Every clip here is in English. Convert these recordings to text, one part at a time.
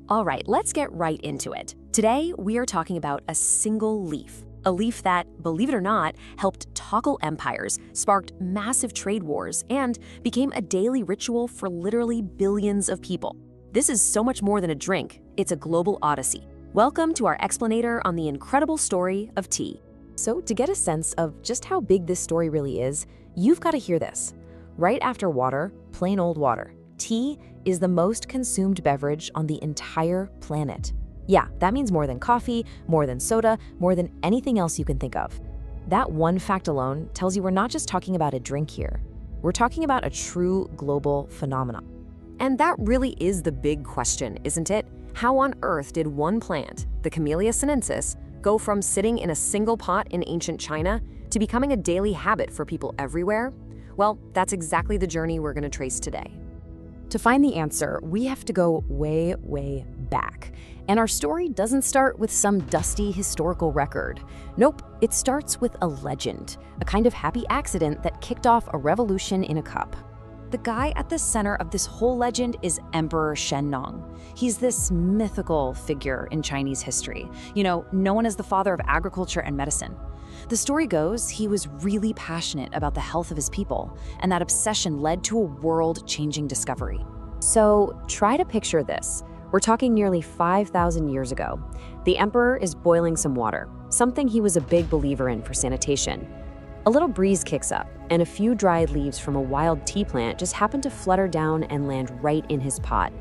All right, let's get right into it. Today, we are talking about a single leaf. A leaf that, believe it or not, helped topple empires, sparked massive trade wars, and became a daily ritual for literally billions of people. This is so much more than a drink, it's a global odyssey. Welcome to our explanator on the incredible story of tea. So to get a sense of just how big this story really is, you've got to hear this. Right after water, plain old water, tea is the most consumed beverage on the entire planet. Yeah, that means more than coffee, more than soda, more than anything else you can think of. That one fact alone tells you we're not just talking about a drink here. We're talking about a true global phenomenon. And that really is the big question, isn't it? How on earth did one plant, the Camellia sinensis, go from sitting in a single pot in ancient China to becoming a daily habit for people everywhere? Well, that's exactly the journey we're going to trace today. To find the answer, we have to go way, way back. And our story doesn't start with some dusty historical record. Nope, it starts with a legend, a kind of happy accident that kicked off a revolution in a cup. The guy at the center of this whole legend is Emperor Shennong. He's this mythical figure in Chinese history, known as the father of agriculture and medicine. The story goes he was really passionate about the health of his people, and that obsession led to a world-changing discovery. So try to picture this. We're talking nearly 5,000 years ago. The emperor is boiling some water, something he was a big believer in for sanitation. A little breeze kicks up, and a few dried leaves from a wild tea plant just happen to flutter down and land right in his pot.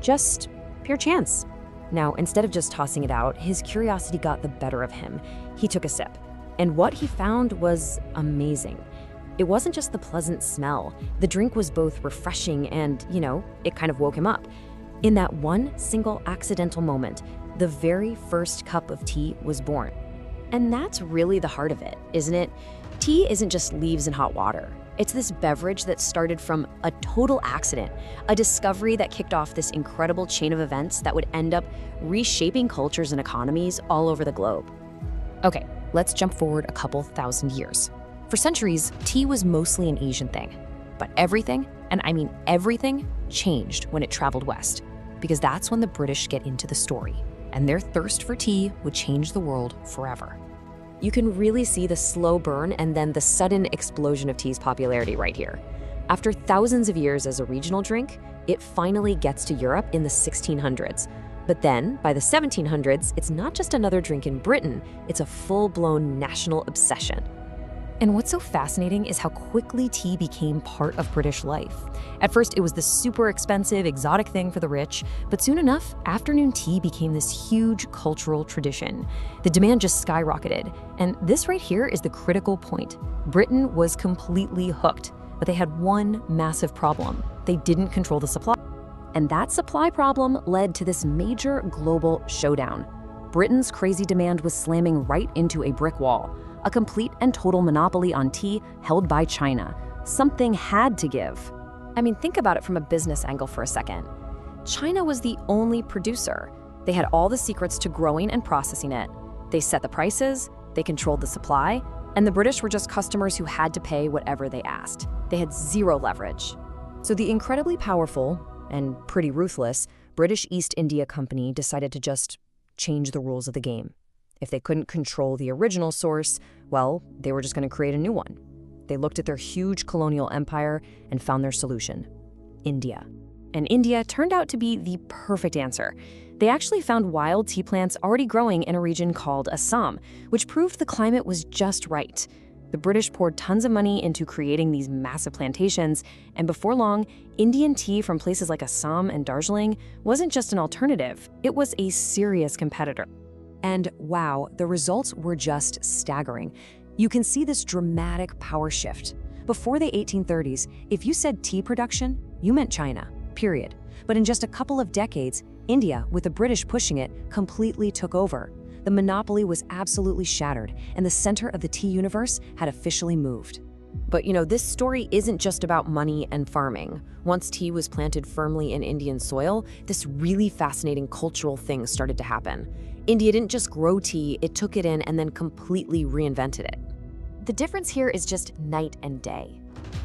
Just pure chance. Now, instead of just tossing it out, his curiosity got the better of him. He took a sip, and what he found was amazing. It wasn't just the pleasant smell. The drink was both refreshing and, it kind of woke him up. In that one single accidental moment, the very first cup of tea was born. And that's really the heart of it, isn't it? Tea isn't just leaves and hot water. It's this beverage that started from a total accident, a discovery that kicked off this incredible chain of events that would end up reshaping cultures and economies all over the globe. Okay, let's jump forward a couple thousand years. For centuries, tea was mostly an Asian thing. But everything, and I mean everything, changed when it traveled west. Because that's when the British get into the story, and their thirst for tea would change the world forever. You can really see the slow burn and then the sudden explosion of tea's popularity right here. After thousands of years as a regional drink, it finally gets to Europe in the 1600s. But then, by the 1700s, it's not just another drink in Britain, it's a full-blown national obsession. And what's so fascinating is how quickly tea became part of British life. At first, it was this super expensive, exotic thing for the rich, but soon enough, afternoon tea became this huge cultural tradition. The demand just skyrocketed, and this right here is the critical point. Britain was completely hooked, but they had one massive problem. They didn't control the supply. And that supply problem led to this major global showdown. Britain's crazy demand was slamming right into a brick wall. A complete and total monopoly on tea held by China. Something had to give. I mean, think about it from a business angle for a second. China was the only producer. They had all the secrets to growing and processing it. They set the prices, they controlled the supply, and the British were just customers who had to pay whatever they asked. They had zero leverage. So the incredibly powerful, and pretty ruthless, British East India Company decided to just change the rules of the game. If they couldn't control the original source, well, they were just going to create a new one. They looked at their huge colonial empire and found their solution: India. And India turned out to be the perfect answer. They actually found wild tea plants already growing in a region called Assam, which proved the climate was just right. The British poured tons of money into creating these massive plantations, and before long, Indian tea from places like Assam and Darjeeling wasn't just an alternative, it was a serious competitor. And wow, the results were just staggering. You can see this dramatic power shift. Before the 1830s, if you said tea production, you meant China, period. But in just a couple of decades, India, with the British pushing it, completely took over. The monopoly was absolutely shattered, and the center of the tea universe had officially moved. But this story isn't just about money and farming. Once tea was planted firmly in Indian soil, this really fascinating cultural thing started to happen. India didn't just grow tea, it took it in and then completely reinvented it. The difference here is just night and day.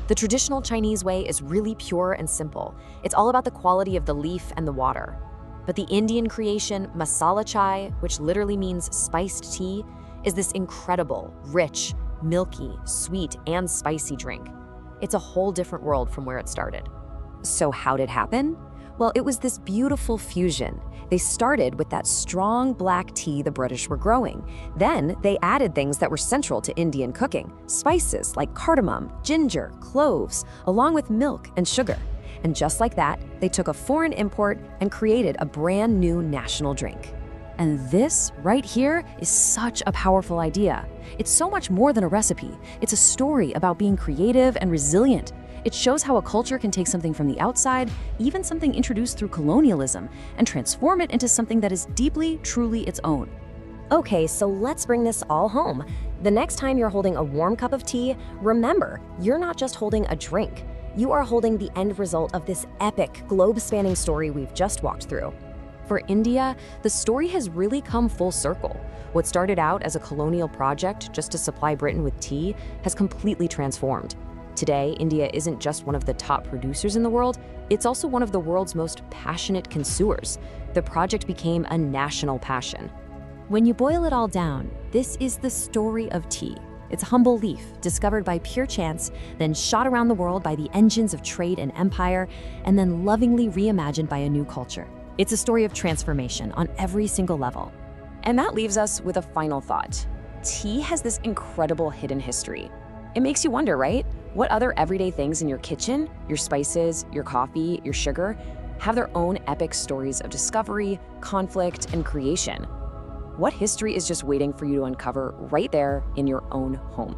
The traditional Chinese way is really pure and simple. It's all about the quality of the leaf and the water. But the Indian creation, Masala Chai, which literally means spiced tea, is this incredible, rich, milky, sweet, and spicy drink. It's a whole different world from where it started. So how did it happen? Well, it was this beautiful fusion. They started with that strong black tea the British were growing. Then they added things that were central to Indian cooking, spices like cardamom, ginger, cloves, along with milk and sugar. And just like that, they took a foreign import and created a brand new national drink. And this right here is such a powerful idea. It's so much more than a recipe. It's a story about being creative and resilient. It shows how a culture can take something from the outside, even something introduced through colonialism, and transform it into something that is deeply, truly its own. Okay, so let's bring this all home. The next time you're holding a warm cup of tea, remember, you're not just holding a drink. You are holding the end result of this epic, globe-spanning story we've just walked through. For India, the story has really come full circle. What started out as a colonial project just to supply Britain with tea has completely transformed. Today, India isn't just one of the top producers in the world, it's also one of the world's most passionate consumers. The project became a national passion. When you boil it all down, this is the story of tea. It's a humble leaf, discovered by pure chance, then shot around the world by the engines of trade and empire, and then lovingly reimagined by a new culture. It's a story of transformation on every single level. And that leaves us with a final thought. Tea has this incredible hidden history. It makes you wonder, right? What other everyday things in your kitchen, your spices, your coffee, your sugar, have their own epic stories of discovery, conflict, and creation? What history is just waiting for you to uncover right there in your own home?